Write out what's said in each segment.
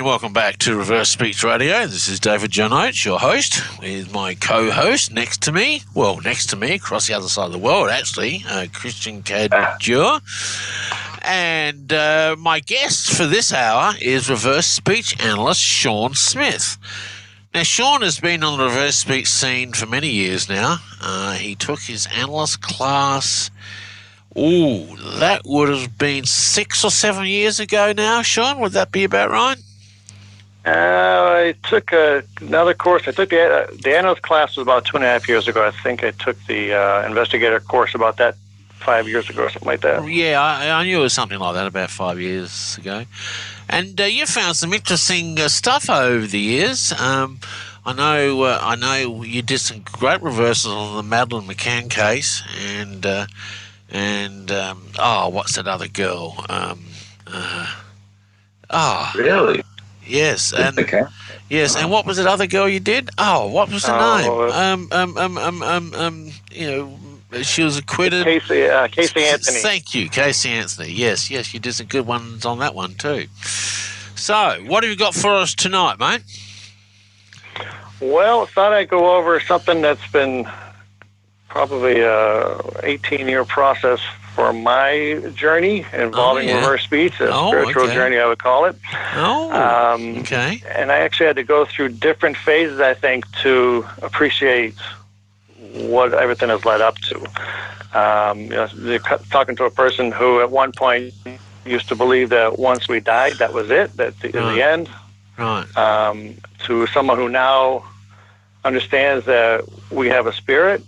And welcome back to Reverse Speech Radio. This is David John Oates, your host, with my co-host next to me, across the other side of the world, actually, Christian Cadieux. And my guest for this hour is reverse speech analyst Sean Smith. Now, Sean has been on the reverse speech scene for many years now. He took his analyst class, that would have been 6 or 7 years ago now, Sean. Would that be about right? I took another course. I took the analyst class was about 2.5 years ago. I think I took the investigator course about that 5 years ago or something like that. Yeah, I knew it was something like that about 5 years ago. And you found some interesting stuff over the years. I know you did some great reversals on the Madeleine McCann case, and what's that other girl? Really? Yes, and yes, and what was that other girl you did? What was the name? She was acquitted. Casey Anthony. Thank you, Casey Anthony. Yes, you did some good ones on that one too. So, what have you got for us tonight, mate? Well, I thought I'd go over something that's been probably a 18-year process for my journey involving reverse speech, a spiritual journey, I would call it. Okay. And I actually had to go through different phases, I think, to appreciate what everything has led up to. You're talking to a person who at one point used to believe that once we died, that was it, that's the end. Right. To someone who now understands that we have a spirit.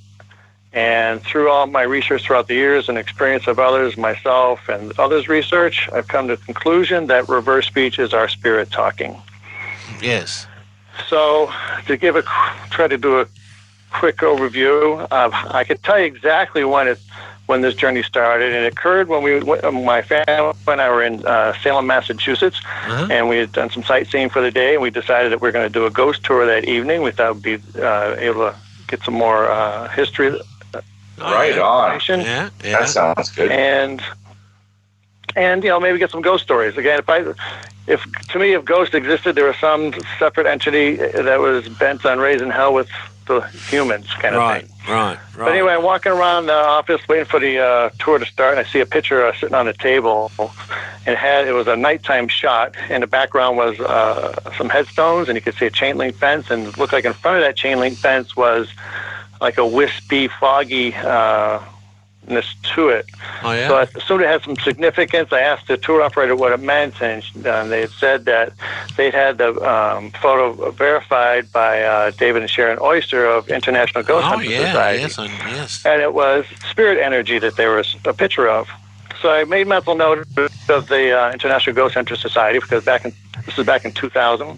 And through all my research throughout the years and experience of others, myself and others' research, I've come to the conclusion that reverse speech is our spirit talking. Yes. So to try to do a quick overview, I could tell you exactly when this journey started. And it occurred when my family and I were in Salem, Massachusetts, and we had done some sightseeing for the day, and we decided that we were going to do a ghost tour that evening. We thought we'd be able to get some more history. Right on. Yeah. That sounds good. And maybe get some ghost stories. Again, if ghosts existed, there was some separate entity that was bent on raising hell with the humans, kind of thing. Right. But anyway, I'm walking around the office waiting for the tour to start, and I see a picture sitting on a table, and it was a nighttime shot. In the background was some headstones, and you could see a chain link fence, and it looked like in front of that chain link fence was like a wispy, fogginess to it. Oh, yeah? So I assumed it had some significance. I asked the tour operator what it meant, and they had said that they'd had the photo verified by David and Sharon Oyster of International Ghost Hunter Society. Yes. And it was spirit energy that there was a picture of. So I made mental note of the International Ghost Hunter Society, because this was back in 2000.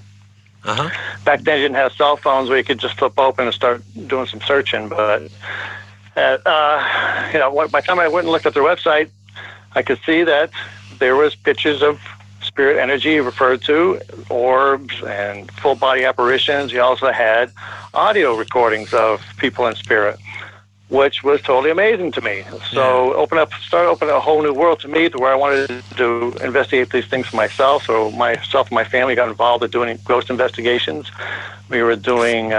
Back then, you didn't have cell phones where you could just flip open and start doing some searching. But by the time I went and looked at their website, I could see that there was pictures of spirit energy referred to, orbs and full body apparitions. You also had audio recordings of people in spirit, which was totally amazing to me. So started opening a whole new world to me, to where I wanted to investigate these things for myself. So myself and my family got involved in doing ghost investigations. We were doing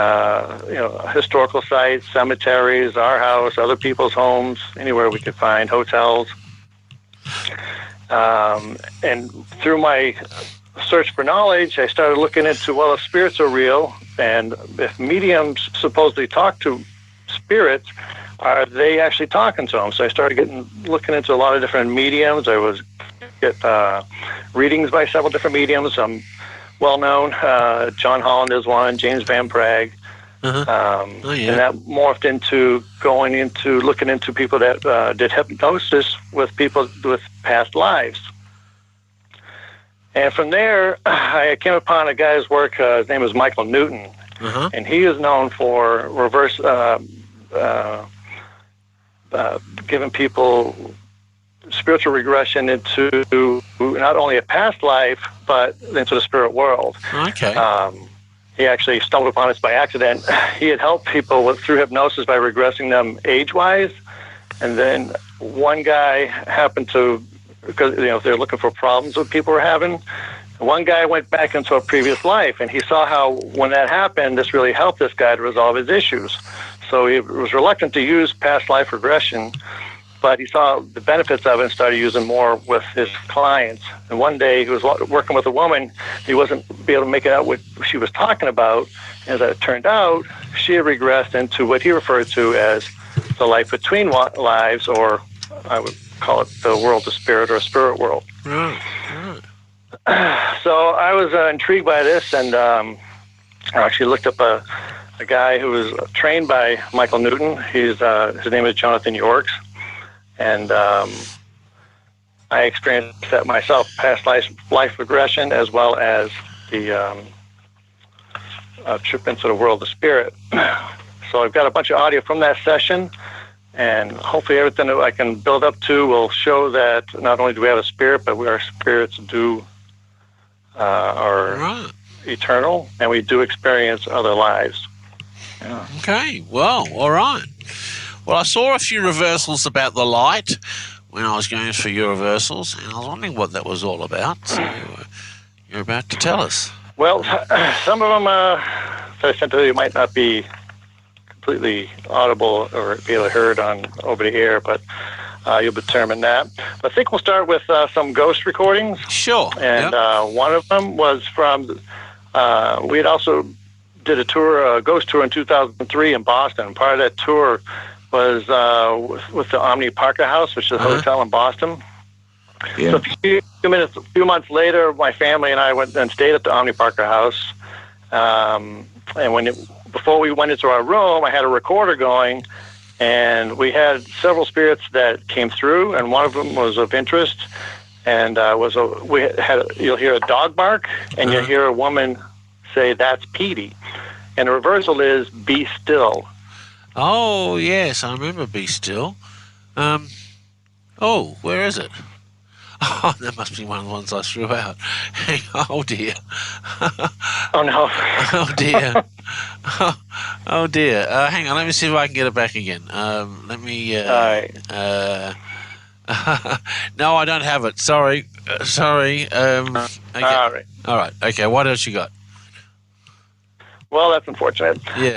historical sites, cemeteries, our house, other people's homes, anywhere we could find, hotels. And through my search for knowledge, I started looking into, if spirits are real, and if mediums supposedly talk to spirits, are they actually talking to them? So I started looking into a lot of different mediums. I was get readings by several different mediums. Well-known. John Holland is one. James Van Prague. And that morphed into looking into people that did hypnosis with people with past lives. And from there, I came upon a guy's work. His name is Michael Newton, and he is known for reverse. Giving people spiritual regression into not only a past life, but into the spirit world. Okay. He actually stumbled upon this by accident. He had helped people through hypnosis by regressing them age-wise, and then one guy happened to, because they're looking for problems that people were having, One guy went back into a previous life, and he saw how when that happened, this really helped this guy to resolve his issues. So he was reluctant to use past life regression, but he saw the benefits of it and started using more with his clients. And one day he was working with a woman. He wasn't able to make it out what she was talking about. As it turned out, she had regressed into what he referred to as the life between lives, or I would call it the world of spirit or spirit world. Right. So I was intrigued by this, and I actually looked up a guy who was trained by Michael Newton. His name is Jonathan Yorks, and I experienced that myself, past life regression, as well as the trip into the world of spirit. So I've got a bunch of audio from that session, and hopefully everything that I can build up to will show that not only do we have a spirit, but our spirits are eternal, and we do experience other lives. Yeah. Okay, well, all right. Well, I saw a few reversals about the light when I was going through your reversals, and I was wondering what that was all about. So you're about to tell us. Well, some of them that I sent to you might not be completely audible or be heard on over the air, but you'll determine that. But I think we'll start with some ghost recordings. Sure. And one of them was from, we had also did a ghost tour in 2003 in Boston. Part of that tour was with the Omni Parker House, which is a hotel in Boston. Yeah. So a few months later, my family and I went and stayed at the Omni Parker House. And before we went into our room, I had a recorder going, and we had several spirits that came through, and one of them was of interest, and you'll hear a dog bark, and you'll hear a woman say, "That's Petey," and the reversal is "Be still." Oh yes, I remember "Be still." Where is it? Oh, that must be one of the ones I threw out. Oh dear. Oh no. Oh dear. Oh dear. Hang on, let me see if I can get it back again. Let me. All right. No, I don't have it. Sorry. Okay. All right. All right. Okay. What else you got? Well, that's unfortunate. Yeah.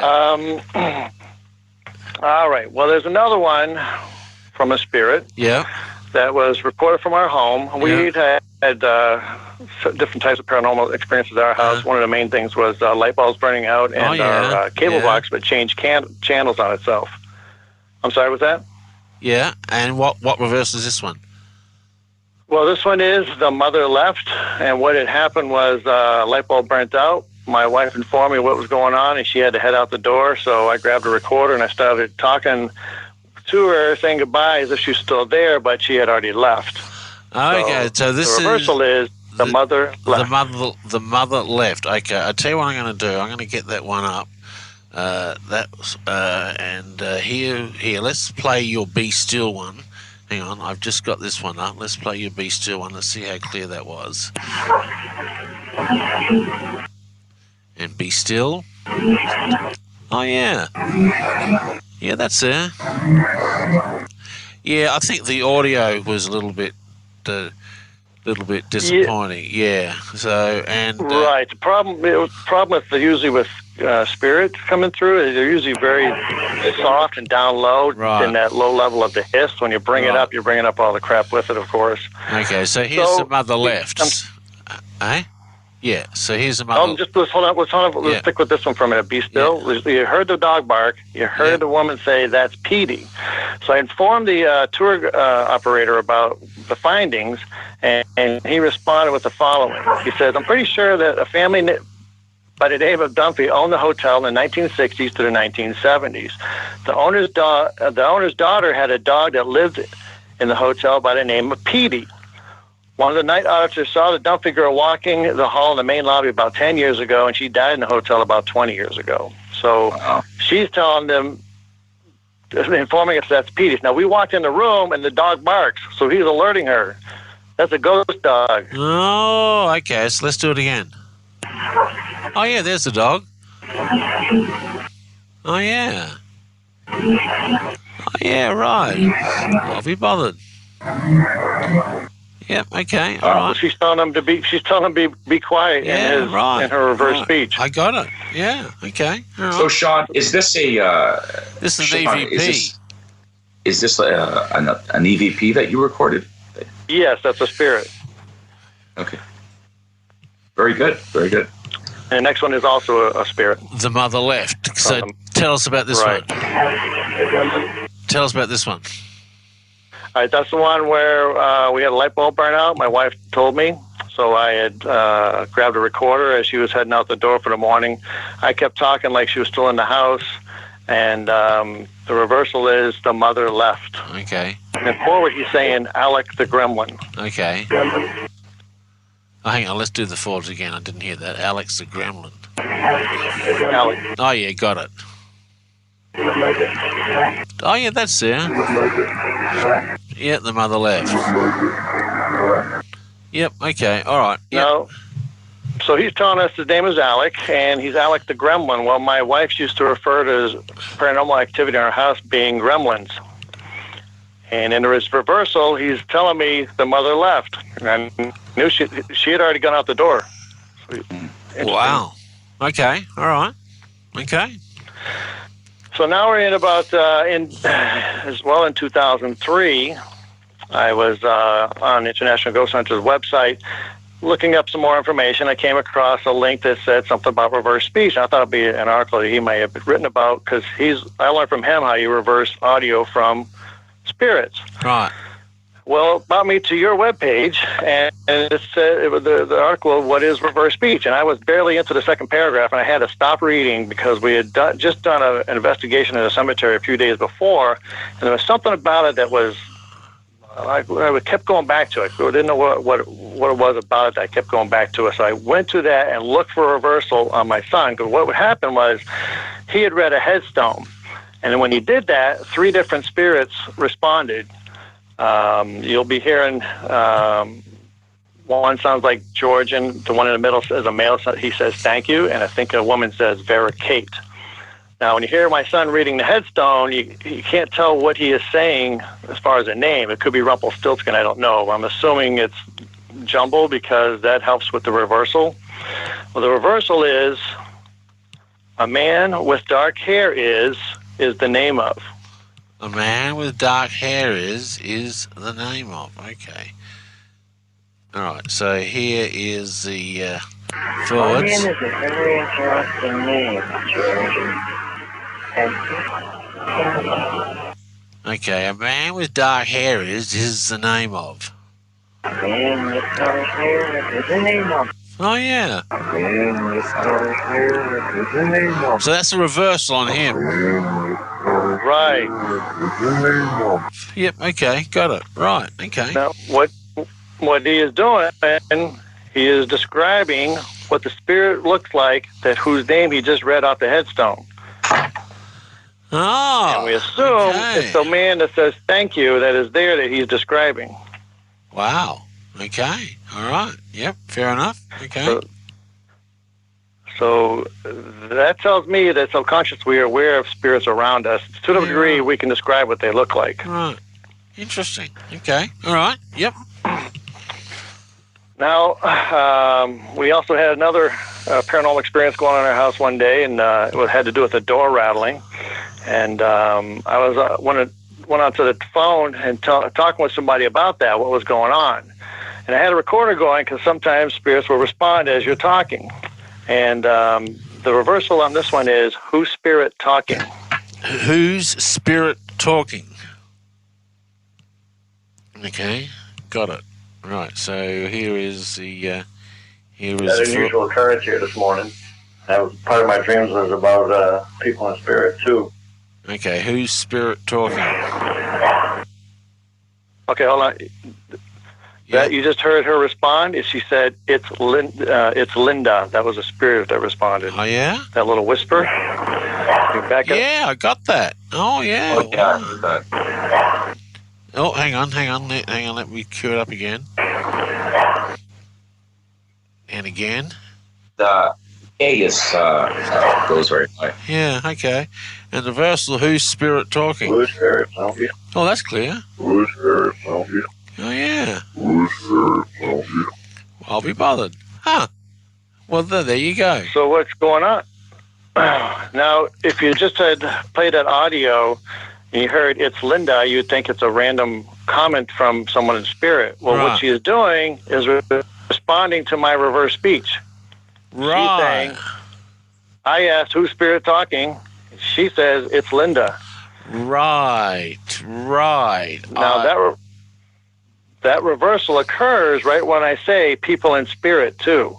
All right. Well, there's another one from a spirit. Yeah. That was reported from our home. We'd had different types of paranormal experiences at our house. One of the main things was light bulbs burning out, and our cable box would change channels on itself. I'm sorry, was that? Yeah, and what reverse is this one? Well, this one is the mother left, and what had happened was a light bulb burnt out. My wife informed me what was going on, and she had to head out the door, so I grabbed a recorder, and I started talking to her, saying goodbye as if she was still there, but she had already left. Okay, so this the reversal is the mother left. The mother left. Okay, I'll tell you what I'm going to do. I'm going to get that one up. Here. Let's play your "Be Still" one. Hang on, I've just got this one up. Let's play your "Be Still" one. Let's see how clear that was. And "Be Still." Oh yeah. Yeah, that's there. Yeah, I think the audio was a little bit disappointing. Yeah. So right. The problem with usually with spirits coming through is they're usually very soft and down low. Right. In that low level of the hiss. When you bring it up, you're bringing up all the crap with it, of course. Okay. So here's the mother left. Yeah, so here's the mother. Let's stick with this one for a minute. Be still. Yeah. You heard the dog bark. You heard the woman say, "That's Petey." So I informed the tour operator about the findings, and he responded with the following. He says, "I'm pretty sure that a family by the name of Dunphy owned the hotel in the 1960s to the 1970s. The owner's daughter had a dog that lived in the hotel by the name of Petey. One of the night auditors saw the Dunphy girl walking the hall in the main lobby about 10 years ago, and she died in the hotel about 20 years ago. So she's telling them, informing us that's Petey. Now, we walked in the room, and the dog barks, so he's alerting her. That's a ghost dog." Oh, okay, so let's do it again. Oh, yeah, there's the dog. Oh, yeah. Oh, yeah, right. I'll be bothered. Yep. Okay. All right. She's telling him to be quiet in her reverse speech. I got it. Yeah. Okay. All right. So, Sean, is this a? This is an EVP. Is this an EVP that you recorded? Yes, that's a spirit. Okay. Very good. Very good. And the next one is also a spirit. The mother left. So tell us about this one. Tell us about this one. All right, that's the one where we had a light bulb burn out. My wife told me. So I had grabbed a recorder as she was heading out the door for the morning. I kept talking like she was still in the house. And the reversal is the mother left. Okay. And then forward, he's saying, Alec the gremlin. Okay. Oh, hang on, let's do the forwards again. I didn't hear that. Alex the gremlin. Alec. Oh, yeah, got it. Oh, yeah, that's there. Yeah, the mother left. Yep, okay, all right. Yep. Now, so he's telling us his name is Alec, and he's Alec the gremlin. Well, my wife used to refer to paranormal activity in our house being gremlins. And in his reversal, he's telling me the mother left. And I knew she had already gone out the door. Wow. Okay, all right. Okay. So now we're in about, in 2003, I was on International Ghost Hunters website looking up some more information. I came across a link that said something about reverse speech. And I thought it'd be an article that he may have written about because I learned from him how you reverse audio from spirits. Right. Well, it brought me to your webpage, and it said the article, what is reverse speech? And I was barely into the second paragraph, and I had to stop reading because we had just done an investigation in a cemetery a few days before, and there was something about it that was, I kept going back to it. I didn't know what it was about it that I kept going back to it. So I went to that and looked for a reversal on my son, because what would happen was he had read a headstone. And when he did that, 3 different spirits responded. You'll be hearing one sounds like Georgian. The one in the middle is a male. He says, thank you. And I think a woman says, Vera Kate. Now, when you hear my son reading the headstone, you can't tell what he is saying as far as a name. It could be Rumpelstiltskin. I don't know. I'm assuming it's jumble because that helps with the reversal. Well, the reversal is a man with dark hair is the name of. A man with dark hair is the name of. Okay. All right. So here is the forwards. Man is a very interesting name, George. Okay. A man with dark hair is the name of. A man with dark hair is the name of. Oh yeah. A man with dark hair is the name of. So that's a reversal on him. Right. Yep, okay, got it. Right, okay. Now, what he is doing, and he is describing what the spirit looks like, whose name he just read off the headstone. Oh, and we assume it's the man that says thank you that is there that he's describing. Wow, okay, all right. Yep, fair enough. Okay. So that tells me that subconscious we are aware of spirits around us. To the degree we can describe what they look like. Right. Interesting. Okay. All right. Yep. Now, we also had another paranormal experience going on in our house one day, and it had to do with the door rattling. And I was went onto the phone and talking with somebody about that, what was going on. And I had a recorder going because sometimes spirits will respond as you're talking. And the reversal on this one is, whose spirit talking? Whose spirit talking? Okay, got it. Right, so here is the... Here is an unusual occurrence here this morning. That was part of my dreams was about people in spirit, too. Okay, whose spirit talking? Okay, hold on. That you just heard her respond. She said, "It's Linda." That was a spirit that responded. Oh yeah, that little whisper. Back up. Yeah, I got that. Oh yeah. Oh, yeah. Oh, hang on. Let me cue it up again. And again. The A is goes very high. Yeah. Okay. And the reversal. Whose spirit talking? Whose spirit talking? Oh, that's clear. Whose spirit talking? Oh yeah. Whose I'll be bothered. Huh. Well, there you go. So what's going on? Now, if you just had played that audio and you heard it's Linda, you'd think it's a random comment from someone in spirit. Well, what she is doing is responding to my reverse speech. Right. She's saying, I asked who's spirit talking. She says it's Linda. Right. Now, that reversal occurs right when I say people in spirit, too.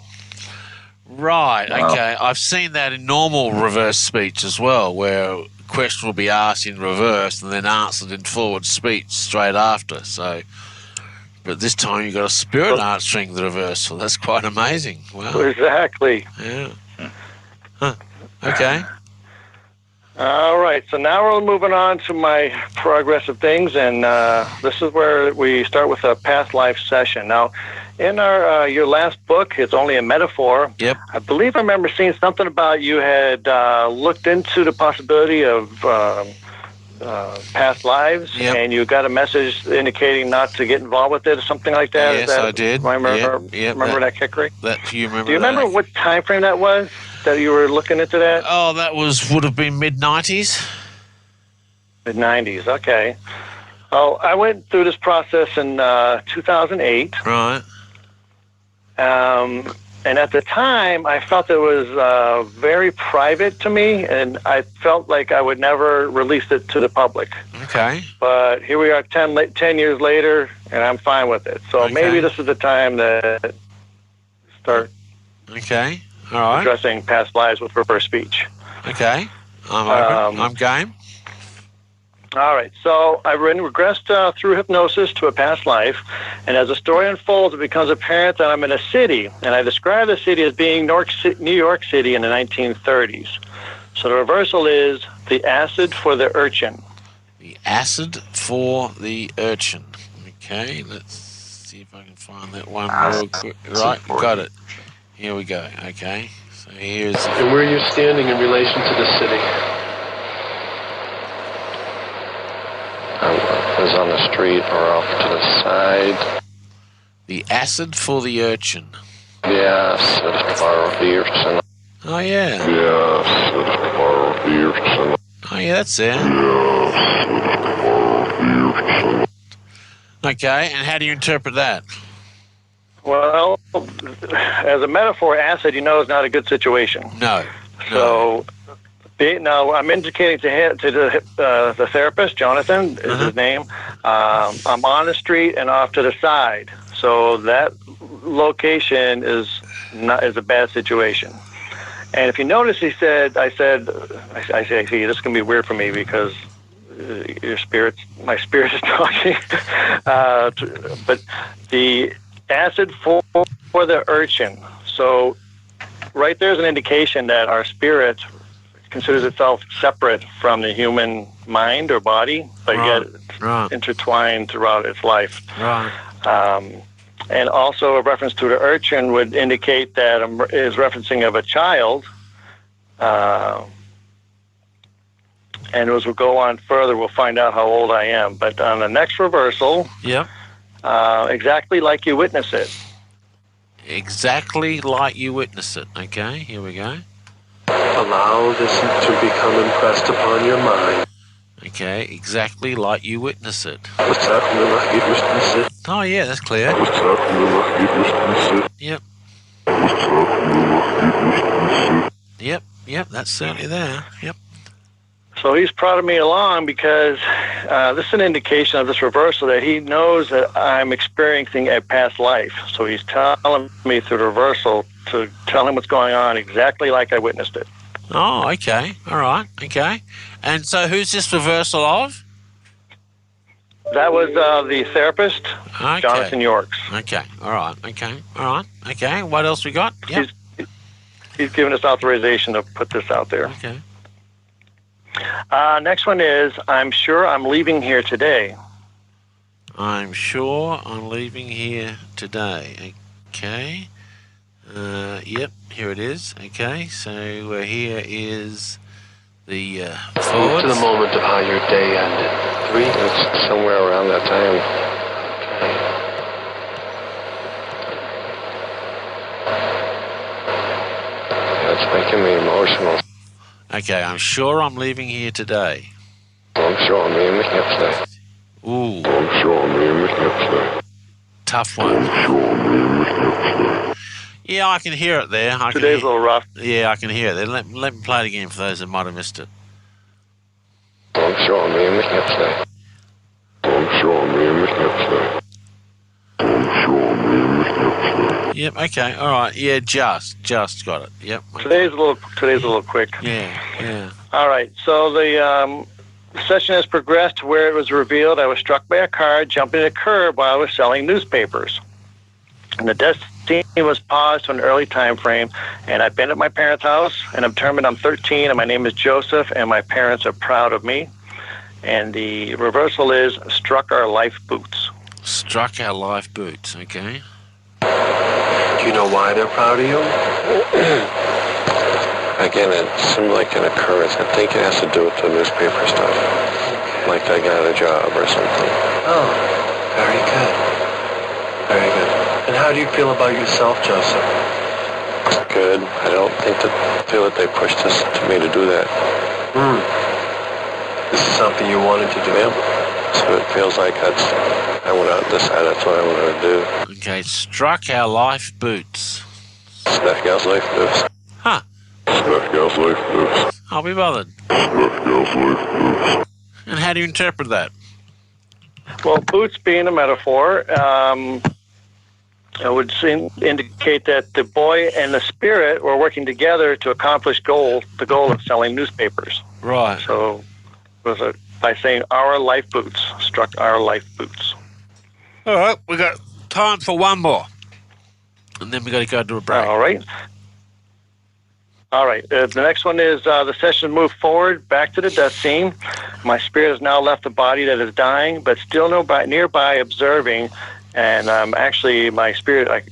Right, okay. I've seen that in normal reverse speech as well, where a question will be asked in reverse and then answered in forward speech straight after. So, but this time you've got a spirit answering the reversal. That's quite amazing. Wow. Exactly. Yeah. Huh. Okay. All right, so now we're moving on to my progress of things, and this is where we start with a past life session. Now, in your last book, It's Only a Metaphor, Yep. I believe I remember seeing something about you had looked into the possibility of past lives, and you got a message indicating not to get involved with it or something like that. Yes, I did. Remember that correct? Do you remember Do you remember what time frame that was that you were looking into that? Oh, that would have been mid-90s. Mid-90s, okay. Oh, I went through this process in 2008. Right. And at the time, I felt it was very private to me, and I felt like I would never release it to the public. Okay. But here we are 10 years later, and I'm fine with it. So maybe this is the time to start addressing past lives with reverse speech. Okay. I'm open. I'm game. All right, so I've regressed through hypnosis to a past life, and as the story unfolds, it becomes apparent that I'm in a city, and I describe the city as being New York City in the 1930s. So the reversal is the acid for the urchin. The acid for the urchin. Okay, let's see if I can find that one real quick. Right, got it. Here we go. Okay, so here's... And where you're standing in relation to the city? I was on the street or off to the side. The acid for the urchin. Yes, it's for the urchin. Oh, yeah. Yes, it's for the urchin. Oh, yeah, that's it. Yes, it's for the urchin. Okay, and how do you interpret that? Well, as a metaphor, acid, is not a good situation. No. So... Now, I'm indicating to the therapist, Jonathan is his name. I'm on the street and off to the side. So that location is a bad situation. And if you notice, I said, see, this is going to be weird for me because my spirit is talking. But the acid for the urchin. So right there's an indication that our spirit considers itself separate from the human mind or body, but yet it's intertwined throughout its life. Right. And also a reference to the urchin would indicate that is referencing of a child. And as we go on further, we'll find out how old I am. But on the next reversal, exactly like you witness it. Exactly like you witness it. Okay, here we go. Allow this to become impressed upon your mind. Okay, exactly like you witness it. Exactly like you witness it. Oh, yeah, that's clear. Exactly like you witness it. Yep. Yep, that's certainly there. Yep. So he's prodding me along because this is an indication of this reversal that he knows that I'm experiencing a past life. So he's telling me through the reversal to tell him what's going on exactly like I witnessed it. Oh, okay. All right. Okay. And so who's this reversal of? That was the therapist, Jonathan Yorks. Okay. All right. Okay. All right. Okay. What else we got? Yep. He's given us authorization to put this out there. Okay. Next one is, I'm sure I'm leaving here today. I'm sure I'm leaving here today. Okay. Yep, here it is. Okay, so here is the forward. To the moment of how your day ended. It's somewhere around that time. It's making me emotional. Okay, I'm sure I'm leaving here today. I'm sure I'm leaving here today. Ooh. I'm sure I'm leaving here today. Tough one. I'm sure I'm leaving here today. Yeah, I can hear it there. Today's a little rough. Yeah, I can hear it there. Let me play it again for those that might have missed it. I'm sure I'm leaving here today. I'm sure I'm leaving here today. I'm sure I'm leaving here today. Yep, okay, all right. Yeah, just got it. Yep. Okay. Today's a little quick. Yeah. All right. So the session has progressed to where it was revealed I was struck by a car jumping a curb while I was selling newspapers. And the death scene was paused to an early time frame, and I've been at my parents' house, and I'm determined I'm 13, and my name is Joseph, and my parents are proud of me. And the reversal is struck our life boots. Struck our life boots, okay. Do you know why they're proud of you? Again, it seemed like an occurrence. I think it has to do with the newspaper stuff. Like I got a job or something. Oh, very good. Very good. And how do you feel about yourself, Joseph? Good. I don't feel that they pushed me to do that. This is something you wanted to do. So it feels like I went out and decided that's what I wanted to do. Okay, struck our life boots. Struck our life boots. Huh. Struck our life boots. I'll be bothered. Struck our life boots. And how do you interpret that? Well, boots being a metaphor, it would indicate that the boy and the spirit were working together to accomplish the goal of selling newspapers. Right. So it was by saying our life boots, struck our life boots. All right, we got time for one more. And then we got to go to a break. All right. The next one is the session moved forward back to the death scene. My spirit has now left the body that is dying, but still nearby observing. And actually, my spirit, I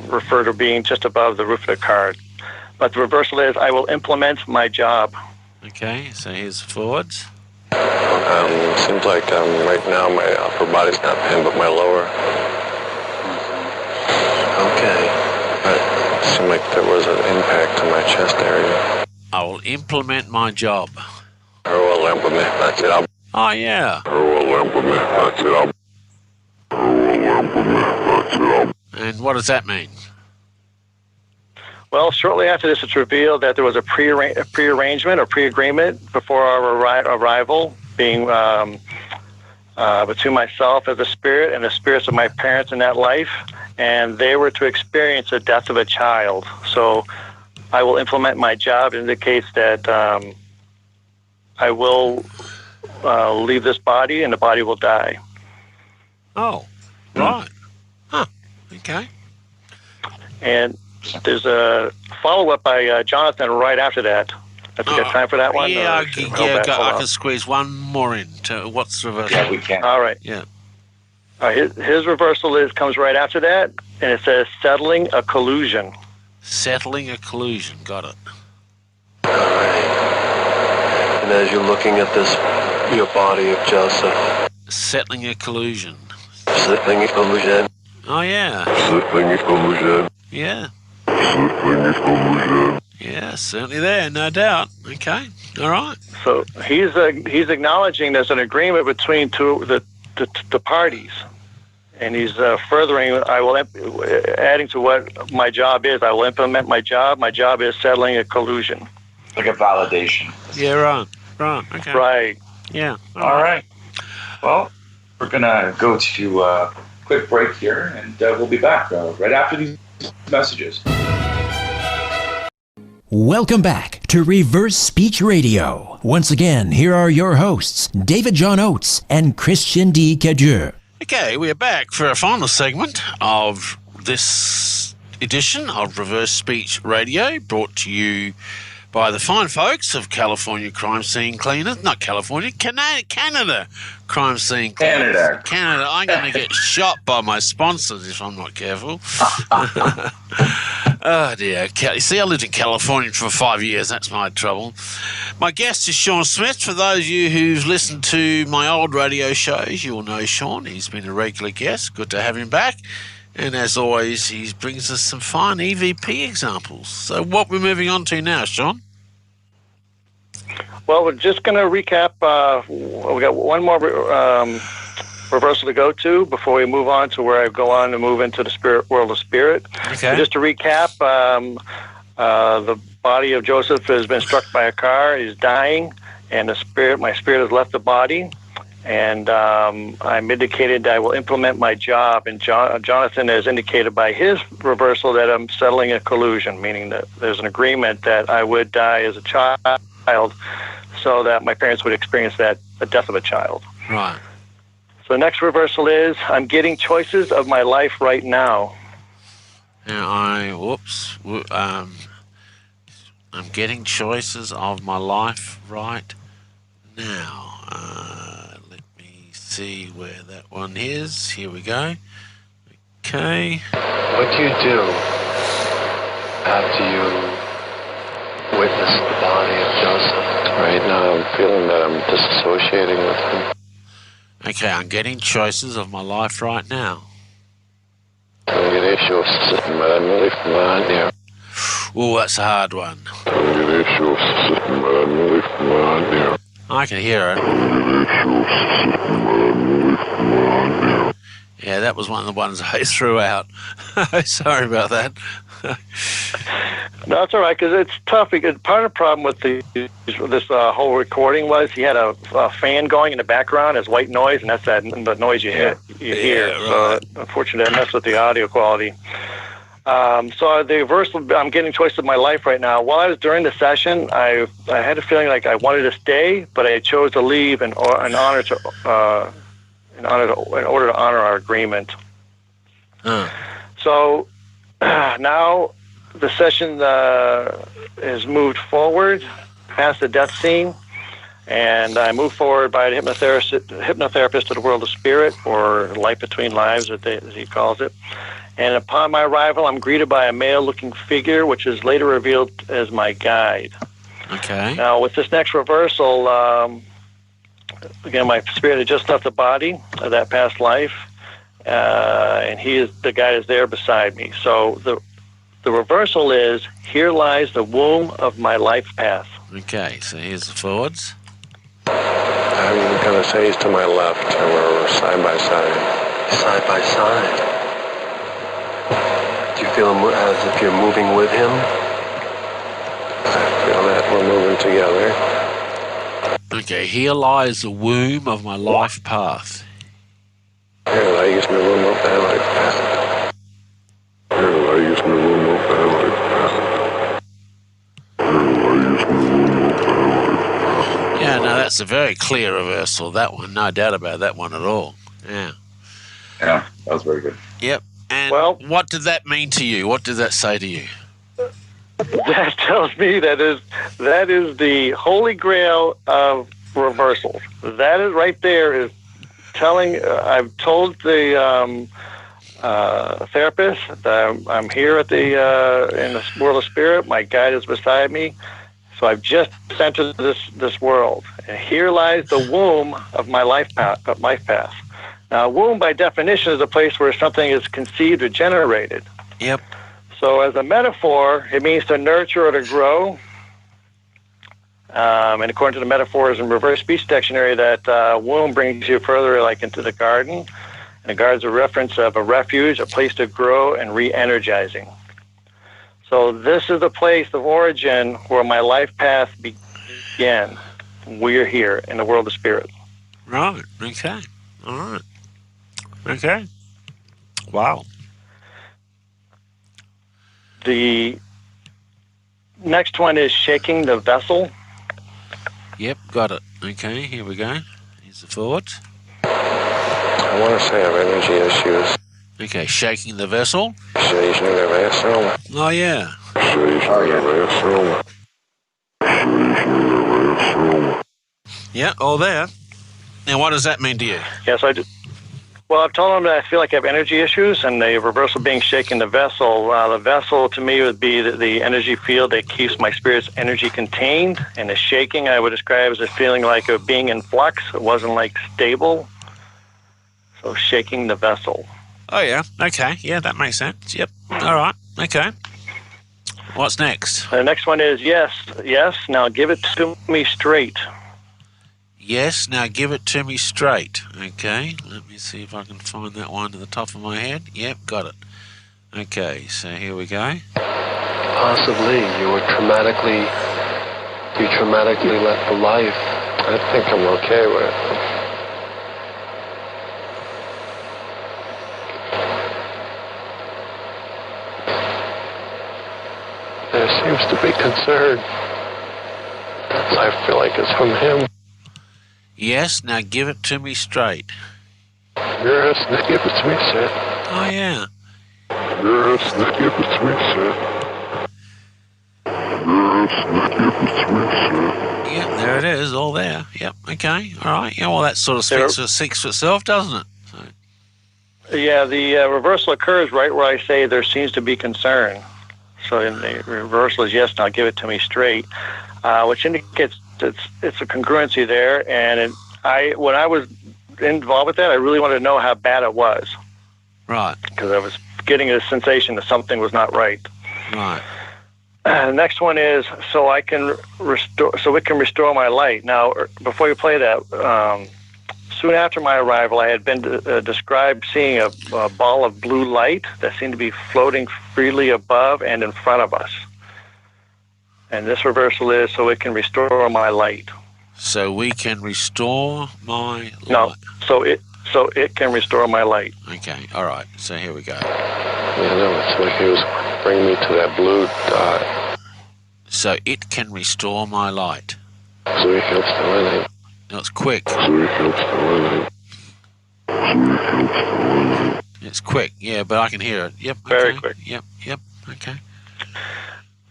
refer to being just above the roof of the car. But the reversal is, I will implement my job. Okay, so here's forwards. Seems like right now my upper body's not pain, but my lower. Okay. But it seemed like there was an impact in my chest area. I will implement my job. I will implement. That's it. Oh, yeah. I will implement. That's it. And what does that mean? Well, shortly after this, it's revealed that there was a pre-arrangement or pre-agreement before our arrival, being between myself as a spirit and the spirits of my parents in that life, and they were to experience the death of a child. So I will implement my job. It indicates that I will leave this body and the body will die. Oh, right. Huh, okay. And there's a follow-up by Jonathan right after that. Have you got time for that one? Yeah, I can squeeze one more in. What's the reversal? Yeah, we can. All right. Yeah. All right, his reversal comes right after that, and it says settling a collusion. Settling a collusion. Got it. All right. And as you're looking at this, your body of Joseph. Settling a collusion. Settling a collusion. Oh, yeah. Settling a collusion. Yeah. Settling a collusion. Yeah, certainly there, no doubt. Okay, all right. So he's acknowledging there's an agreement between the parties, and he's furthering. Adding to what my job is. I will implement my job. My job is settling a collusion. Like a validation. Yeah, right. Okay. Right. Yeah. All right. Well, we're gonna go to a quick break here, and we'll be back right after these messages. Welcome back to Reverse Speech Radio. Once again, here are your hosts, David John Oates and Christian D. Cadieux. Okay, we are back for a final segment of this edition of Reverse Speech Radio, brought to you by the fine folks of California Crime Scene Cleaners. Not California, Canada Crime Scene Cleaners. Canada. I'm going to get shot by my sponsors if I'm not careful. Oh, dear. See, I lived in California for 5 years. That's my trouble. My guest is Sean Smith. For those of you who've listened to my old radio shows, you will know Sean. He's been a regular guest. Good to have him back. And as always, he brings us some fine EVP examples. So what we're moving on to now, Sean? Well, we're just going to recap. We got one more reversal to go to before we move on to where I go on to move into the spirit world of spirit. Okay. So just to recap, the body of Joseph has been struck by a car. He's dying, and my spirit has left the body. And I'm indicated that I will implement my job. And Jonathan has indicated by his reversal that I'm settling a collusion, meaning that there's an agreement that I would die as a child so that my parents would experience the death of a child. Right. So the next reversal is I'm getting choices of my life right now. Now I'm getting choices of my life right now. Let me see where that one is. Here we go. Okay. What do you do after you witness the body of Joseph? Right now I'm feeling that I'm disassociating with him. Okay, I'm getting choices of my life right now. Oh, that's a hard one. I can hear it. Yeah, that was one of the ones I threw out. Sorry about that. No, it's all right, because it's tough. Because part of the problem with this whole recording was he had a fan going in the background as white noise, and that's the noise you hear. Right. So, unfortunately, I messed with the audio quality. So the reversal, I'm getting choice of my life right now. While I was during the session, I had a feeling like I wanted to stay, but I chose to leave in order to honor our agreement. So now the session is moved forward past the death scene, and I move forward by the hypnotherapist to the world of spirit, or life between lives, as he calls it. And upon my arrival, I'm greeted by a male-looking figure, which is later revealed as my guide. Okay. Now, with this next reversal, again, my spirit had just left the body of that past life, and the guide is there beside me. So the reversal is, here lies the womb of my life path. Okay, so here's the forwards. I'm going to say he's to my left, and we're side by side. Side by side? Do you feel as if you're moving with him? I feel that we're moving together. Okay, here lies the womb of my life path. Here lies the womb of my life path. Here lies the womb of my life path. Yeah, no, that's a very clear reversal, that one. No doubt about that one at all. Yeah. Yeah, that was very good. Yep. And what did that mean to you? What did that say to you? That tells me that is the holy grail of reversals. That is right there is telling. I've told the therapist that I'm here at in the world of spirit. My guide is beside me, so I've just entered this world, and here lies the womb of my life path. Now, womb, by definition, is a place where something is conceived or generated. Yep. So as a metaphor, it means to nurture or to grow. And according to the metaphors in reverse speech dictionary, that womb brings you further like into the garden. And the garden's a reference of a refuge, a place to grow and re-energizing. So this is the place of origin where my life path began. We're here in the world of spirit. Right. Okay. All right. Okay. Wow. The next one is shaking the vessel. Yep, got it. Okay, here we go. Here's the forwards. I want to say I have energy issues. Okay, shaking the vessel. Shaking the vessel. Oh, yeah. Yeah, all there. Now, what does that mean to you? Yes, I do. Well, I've told them that I feel like I have energy issues, and the reversal being shaking the vessel. The vessel, to me, would be the energy field that keeps my spirit's energy contained, and the shaking I would describe as a feeling like of being in flux. It wasn't like stable. So shaking the vessel. Oh, yeah. Okay. Yeah, that makes sense. Yep. All right. Okay. What's next? The next one is yes. Now give it to me straight. Yes, now give it to me straight. Okay, let me see if I can find that one at the top of my head. Yep, got it. Okay, so here we go. Possibly you traumatically left the life. I think I'm okay with it. There seems to be concern. I feel like it's from him. Yes, now give it to me straight. Yes, now give it to me straight. Oh, yeah. Yes, now give it to me straight. Yes, now give it to me straight. Yep, there it is, all there. Yep, okay, all right. Yeah, well, that sort of speaks for itself, doesn't it? So. Yeah, the reversal occurs right where I say there seems to be concern. So in the reversal is yes, now give it to me straight, which indicates it's a congruency there. And when I was involved with that, I really wanted to know how bad it was. Right. Because I was getting a sensation that something was not right. Right. The next one is so it can restore my light. Now, before you play that, soon after my arrival, I had been described seeing a ball of blue light that seemed to be floating freely above and in front of us. And this reversal is so it can restore my light. So we can restore my light. No, so it can restore my light. Okay, all right. So here we go. Yeah, no, it's like he was bringing me to that blue dot. So it can restore my light. So he can restore my light. No, it's quick. So he can restore my light. So he can restore my light. It's quick, yeah, but I can hear it. Yep. Okay. Very quick. Yep. Okay.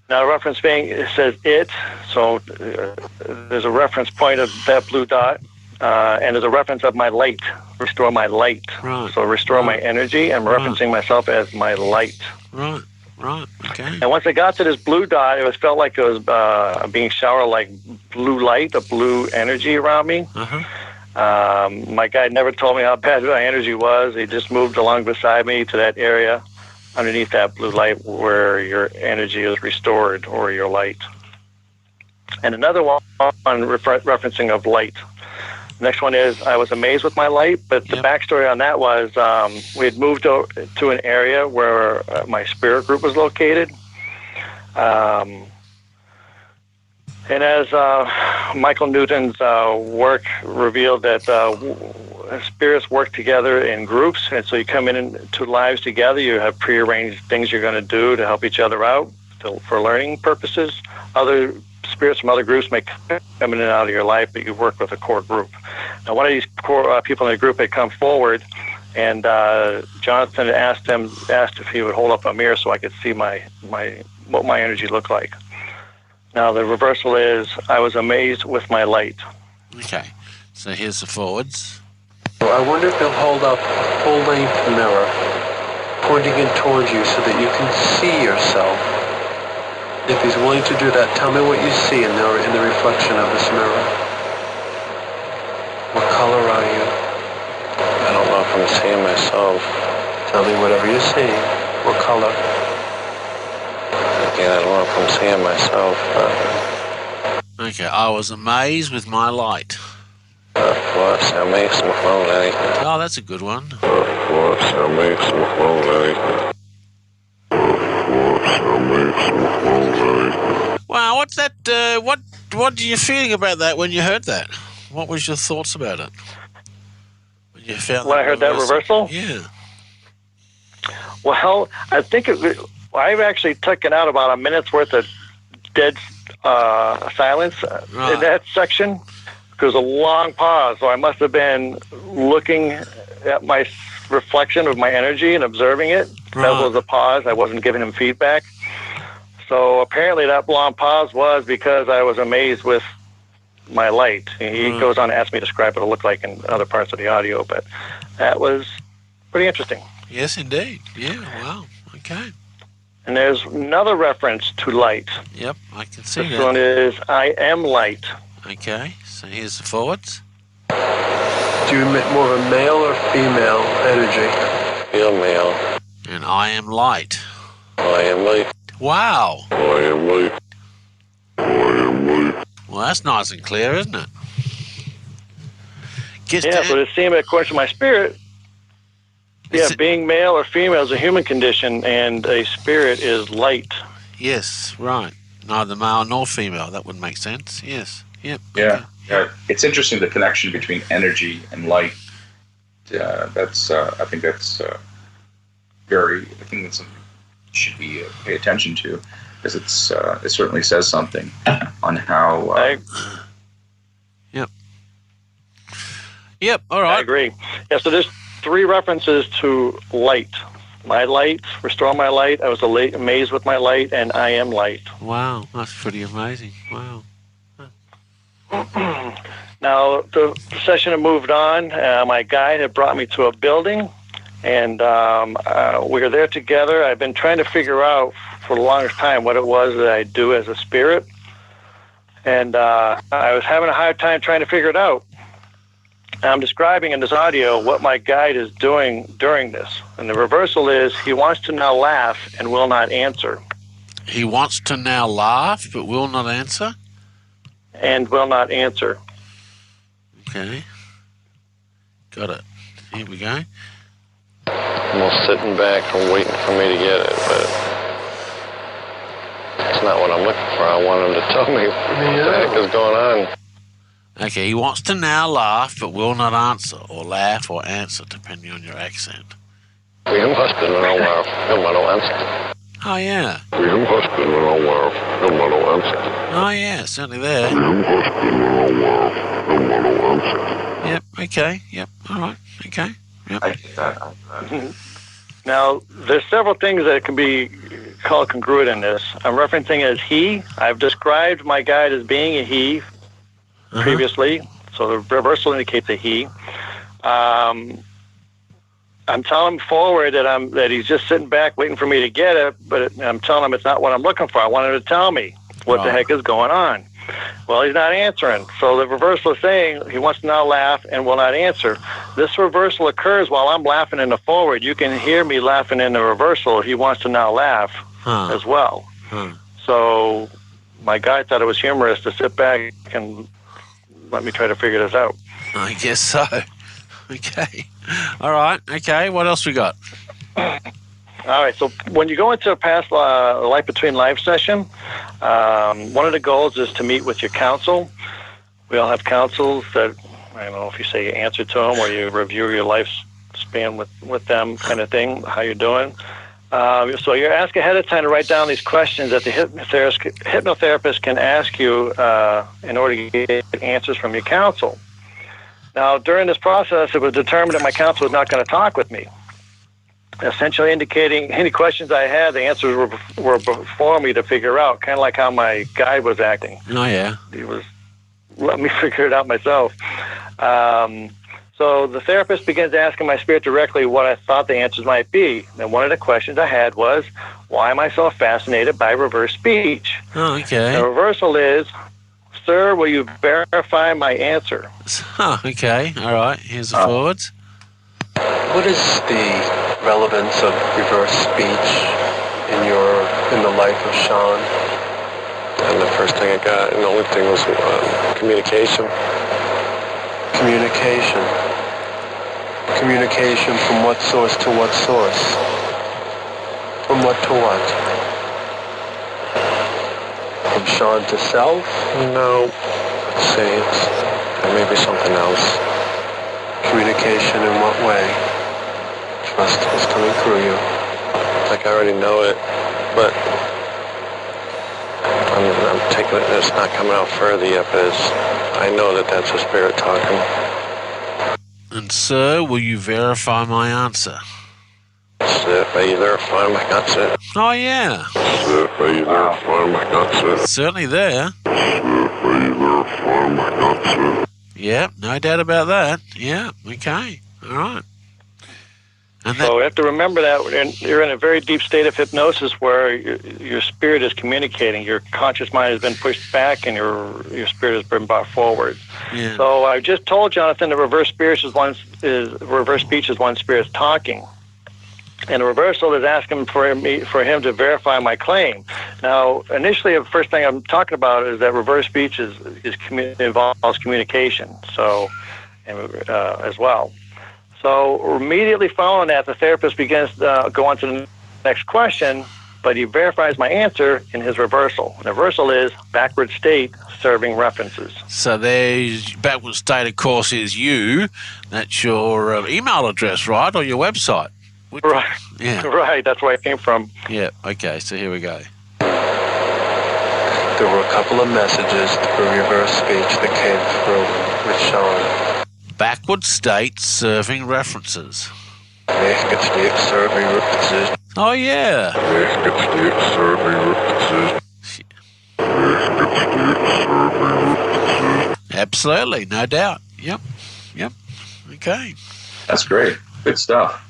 Now, reference being, it says it, so there's a reference point of that blue dot, and there's a reference of my light, restore my light. Right. So restore my energy, I'm referencing myself as my light. Right, okay. And once I got to this blue dot, felt like it was being showered like blue light, a blue energy around me. Uh-huh. My guide never told me how bad my energy was. He just moved along beside me to that area underneath that blue light where your energy is restored, or your light. And another one referencing of light. The next one is I was amazed with my light, but the backstory on that was we had moved to an area where my spirit group was located. And as Michael Newton's work revealed that spirits work together in groups, and so you come into lives together, you have prearranged things you're going to do to help each other out for learning purposes. Other spirits from other groups may come in and out of your life, but you work with a core group. Now, one of these core people in the group had come forward, and Jonathan asked if he would hold up a mirror so I could see what my energy looked like. Now, the reversal is, I was amazed with my light. Okay, so here's the forwards. I wonder if he'll hold up a full-length mirror, pointing it towards you so that you can see yourself. If he's willing to do that, tell me what you see in the reflection of this mirror. What color are you? I don't know if I'm seeing myself. Tell me whatever you're seeing. What color? Again, I don't know if I'm seeing myself. Okay, I was amazed with my light. Oh, that's a good one. Wow, what's that? What are you feeling about that when you heard that? What was your thoughts about it? When you found when I heard that reversal? Yeah. Well, I think I've actually taken out about a minute's worth of dead silence in that section. Because a long pause, so I must have been looking at my reflection of my energy and observing it. Right. That was a pause. I wasn't giving him feedback. So apparently that long pause was because I was amazed with my light. He goes on to ask me to describe what it looked like in other parts of the audio, but that was pretty interesting. Yes, indeed. Yeah, wow. Okay. And there's another reference to light. Yep, I can see that. This one is, I am light. Okay, so here's the forwards. Do you emit more of a male or female energy? You're male. And I am light. I am light. Wow. I am light. I am light. Well, that's nice and clear, isn't it? So it seemed, according to my spirit, being male or female is a human condition, and a spirit is light. Yes, right. Neither male nor female. That would make sense. Yes. Yep. Yeah. Yeah. It's interesting, the connection between energy and light. I think that's something you should be pay attention to, because it certainly says something on how. Yep. All right. I agree. Yeah. So there's 3 references to light. My light, restore my light. I was amazed with my light, and I am light. Wow, that's pretty amazing. Wow. Now, the session had moved on. My guide had brought me to a building, and we were there together. I've been trying to figure out for the longest time what it was that I do as a spirit, and I was having a hard time trying to figure it out. I'm describing in this audio what my guide is doing during this. And the reversal is he wants to now laugh and will not answer. He wants to now laugh but will not answer? And will not answer. Okay. Got it. Here we go. Almost sitting back and waiting for me to get it, but it's not what I'm looking for. I want him to tell me what the heck is going on. Okay, he wants to now laugh but will not answer, or laugh or answer, depending on your accent. You must have been laugh. Oh, yeah. You must have been laugh. Oh, yeah, certainly there. You must have laugh. Yep, okay, yep, all right, okay. Yep. I get that. Now, there's several things that can be called congruent in this. I'm referencing as he. I've described my guide as being a he previously, so the reversal indicates a he. I'm telling him forward that he's just sitting back waiting for me to get it, but I'm telling him it's not what I'm looking for. I want him to tell me what the heck is going on. Well, he's not answering. So the reversal is saying he wants to now laugh and will not answer. This reversal occurs while I'm laughing in the forward. You can hear me laughing in the reversal. He wants to now laugh as well. So my guy thought it was humorous to sit back and let me try to figure this out. I guess so. Okay. All right. Okay. What else we got? All right. So when you go into a past life between life session, one of the goals is to meet with your counsel. We all have counsels that, I don't know if you say you answer to them or you review your lifespan with them, kind of thing, how you're doing. So you're asked ahead of time to write down these questions that the hypnotherapist can ask you in order to get answers from your counsel. Now, during this process, it was determined that my counsel was not going to talk with me, essentially indicating any questions I had, the answers were before me to figure out, kind of like how my guide was acting. Oh, yeah. He was letting me figure it out myself. So the therapist begins asking my spirit directly what I thought the answers might be. And one of the questions I had was, why am I so fascinated by reverse speech? Oh, okay. The reversal is, sir, will you verify my answer? Oh, okay. All right. Here's the forwards. What is the relevance of reverse speech in the life of Sean? And the first thing I got, and the only thing was communication. Communication from what source to what source? From what to what? From Sean to self? No. Let's see. There may be something else. Communication in what way? Trust is coming through you. Like I already know it, but I'm taking it, it's not coming out further yet, but I know that that's a spirit talking. And sir, will you verify my answer? Sir, will you verify my answer? Oh, yeah. Sir, will you verify my answer? Certainly there. Sir, will you verify my answer? Yeah, no doubt about that. Yeah, okay. All right. And so you have to remember that you're in a very deep state of hypnosis where your spirit is communicating. Your conscious mind has been pushed back and your spirit has been brought forward. Yeah. So I just told Jonathan the reverse speech is one spirit talking. And the reversal is asking for him to verify my claim. Now, initially, the first thing I'm talking about is that reverse speech involves communication. So, as well. So, immediately following that, the therapist begins to go on to the next question, but he verifies my answer in his reversal. The reversal is backward state serving references. So there's backward state, of course, is you. That's your email address, right, or your website. Right. Yeah. Right. That's where I came from. Yeah. Okay. So here we go. There were a couple of messages through reverse speech that came through with Sean. Backward state serving references. Backward state serving references. Oh yeah. Backward state serving references. Absolutely, no doubt. Yep. Okay. That's great. Good stuff.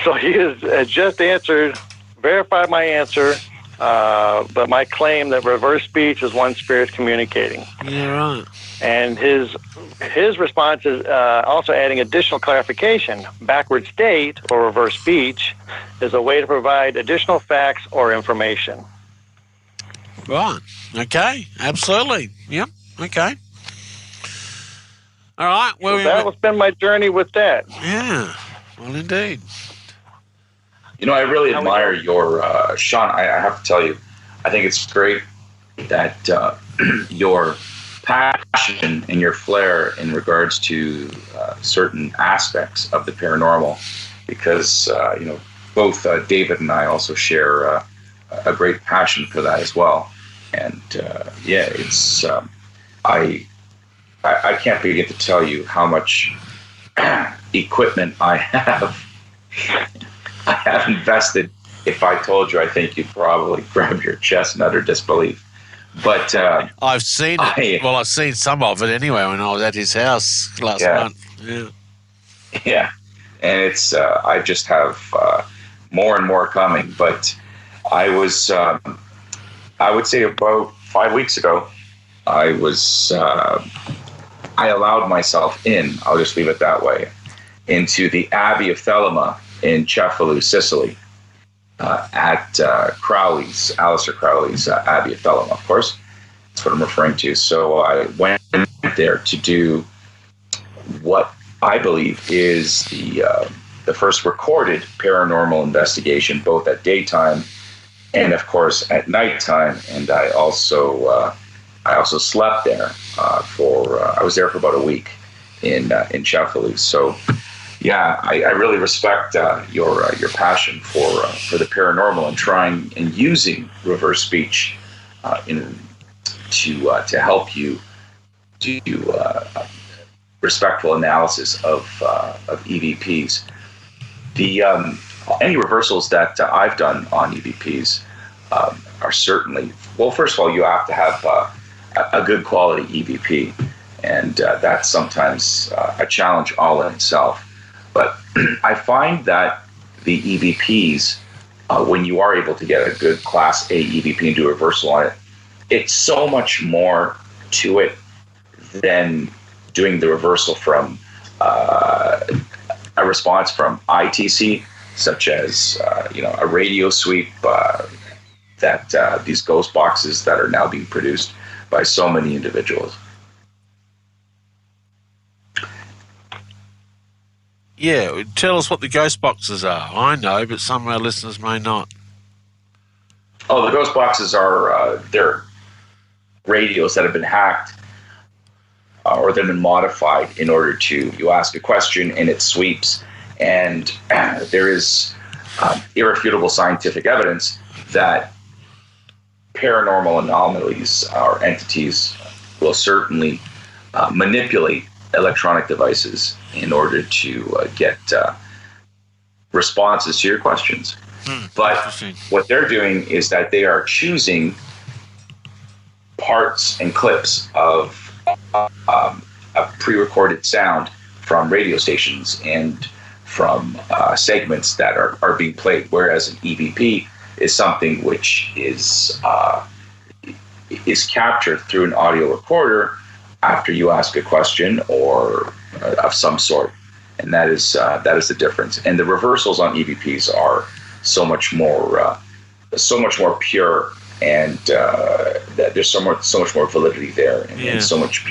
So he has just verified my answer, but my claim that reverse speech is one spirit communicating. Yeah, right. And his response is also adding additional clarification. Backward state, or reverse speech, is a way to provide additional facts or information. Right. Okay. Absolutely. Yep. Okay. All right. Well, so that has been my journey with that. Yeah. Well, indeed. You know, I really admire your, Sean, I have to tell you, I think it's great that your passion and your flair in regards to certain aspects of the paranormal, because, both David and I also share a great passion for that as well. And, it's, I can't begin to tell you how much equipment I have invested. If I told you, I think you'd probably grab your chest in utter disbelief. But I've seen it. I've seen some of it anyway when I was at his house last month. Yeah, and it's I just have more and more coming. But I was, I would say about 5 weeks ago, I allowed myself in. I'll just leave it that way, into the Abbey of Thelema in Cefalù, Sicily, at Alistair Crowley's Abbey of Thelema, of course. That's what I'm referring to. So I went there to do what I believe is the first recorded paranormal investigation, both at daytime and, of course, at nighttime. And I also slept there I was there for about a week in Cefalù. So. Yeah, I really respect your passion for the paranormal and trying and using reverse speech to help you do respectful analysis of EVPs. Any reversals that I've done on EVPs are certainly, well, first of all, you have to have a good quality EVP, and that's sometimes a challenge all in itself. But I find that the EVPs, when you are able to get a good Class A EVP and do a reversal on it, it's so much more to it than doing the reversal from a response from ITC, such as a radio sweep, that these ghost boxes that are now being produced by so many individuals. Yeah, tell us what the ghost boxes are. I know, but some of our listeners may not. Oh, the ghost boxes are they're radios that have been hacked or they've been modified in order to, you ask a question and it sweeps, and there is irrefutable scientific evidence that paranormal anomalies or entities will certainly manipulate electronic devices in order to get responses to your questions. But what they're doing is that they are choosing parts and clips of a pre-recorded sound from radio stations and from segments that are being played, whereas an EVP is something which is captured through an audio recorder after you ask a question or of some sort. And that is the difference. And the reversals on EVPs are so much more pure, and that there's so much more validity there, and so much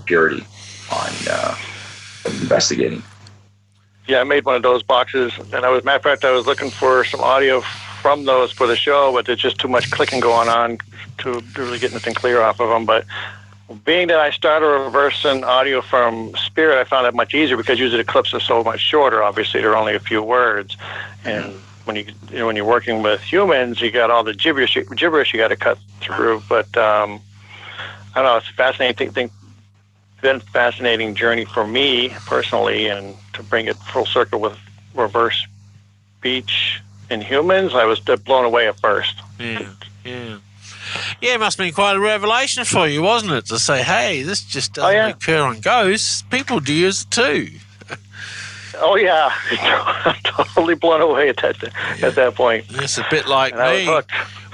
purity on investigating. Yeah, I made one of those boxes, and matter of fact, I was looking for some audio from those for the show, but there's just too much clicking going on to really get anything clear off of them. But being that I started reversing audio from spirit, I found that much easier because usually the clips are so much shorter. Obviously, they're only a few words, and when you're working with humans, you got all the gibberish you got to cut through. But I don't know, it's a fascinating thing. Been a fascinating journey for me personally, and to bring it full circle with reverse speech in humans, I was blown away at first. Yeah, it must have been quite a revelation for you, wasn't it? To say, hey, this just doesn't occur on ghosts. People do use it too. Oh, yeah. I'm totally blown away at that point. It's a bit like me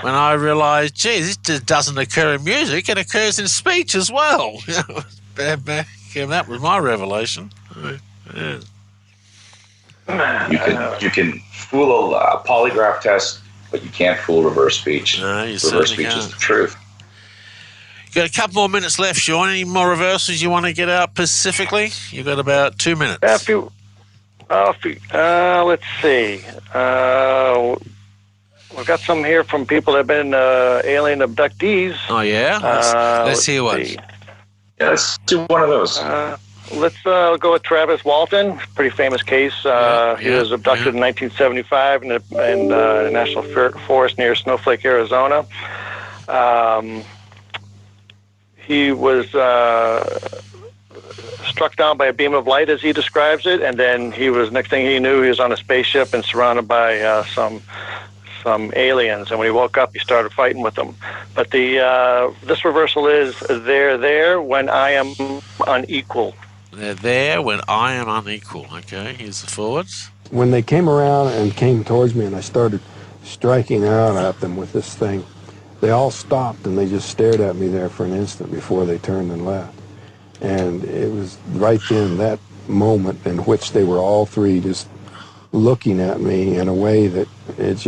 when I realized, gee, this just doesn't occur in music. It occurs in speech as well. That was my revelation. Yeah. You can fool a polygraph test, but you can't fool reverse speech. No, you reverse speech can't. is the truth. You got a couple more minutes left, Sean. Any more reversals you want to get out specifically? You've got about 2 minutes. Let's see. We've got some here from people that have been alien abductees. Oh, yeah? Let's hear one. Yeah, let's do one of those. Let's go with Travis Walton. Pretty famous case. He was abducted in 1975 in the National Forest near Snowflake, Arizona. He was struck down by a beam of light, as he describes it, and then next thing he knew, he was on a spaceship and surrounded by some aliens, and when he woke up, he started fighting with them. But this reversal is, they're there when I am unequal. They're there when I am unequal. Okay, here's the forwards. When they came around and came towards me and I started striking out at them with this thing, they all stopped and they just stared at me there for an instant before they turned and left. And it was right then, that moment, in which they were all three just looking at me in a way that it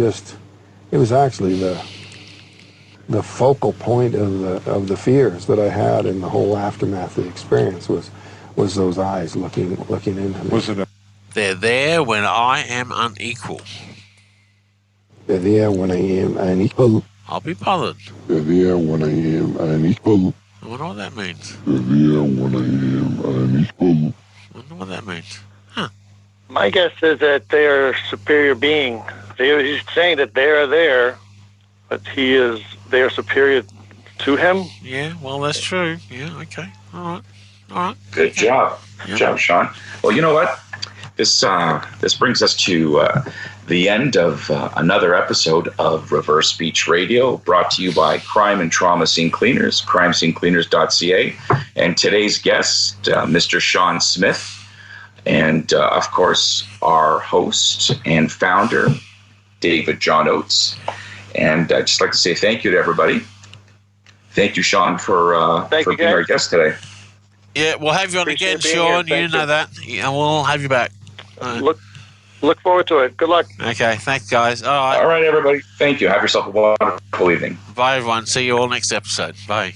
was actually the focal point of the fears that I had in the whole aftermath of the experience was those eyes looking into me. They're there when I am unequal. They're there when I am unequal. I'll be bothered. They're there when I am unequal. I wonder what that means. They're there when I am unequal. I wonder what that means. Huh. My guess is that they are a superior being. He's saying that they are there, but they are superior to him. Yeah, well, that's true. Yeah, okay. All right. Good job. Good job, Sean. Well, you know what? This brings us to the end of another episode of Reverse Speech Radio, brought to you by Crime and Trauma Scene Cleaners, crimescenecleaners.ca, and today's guest, Mr. Sean Smith, and of course our host and founder, David John Oates. And I'd just like to say thank you to everybody. Thank you, Sean, for being our guest today. Yeah, we'll have you on again, Sean. You know that. Yeah, we'll have you back. Look forward to it. Good luck. Okay, thanks, guys. All right. All right, everybody. Thank you. Have yourself a wonderful evening. Bye, everyone. See you all next episode. Bye.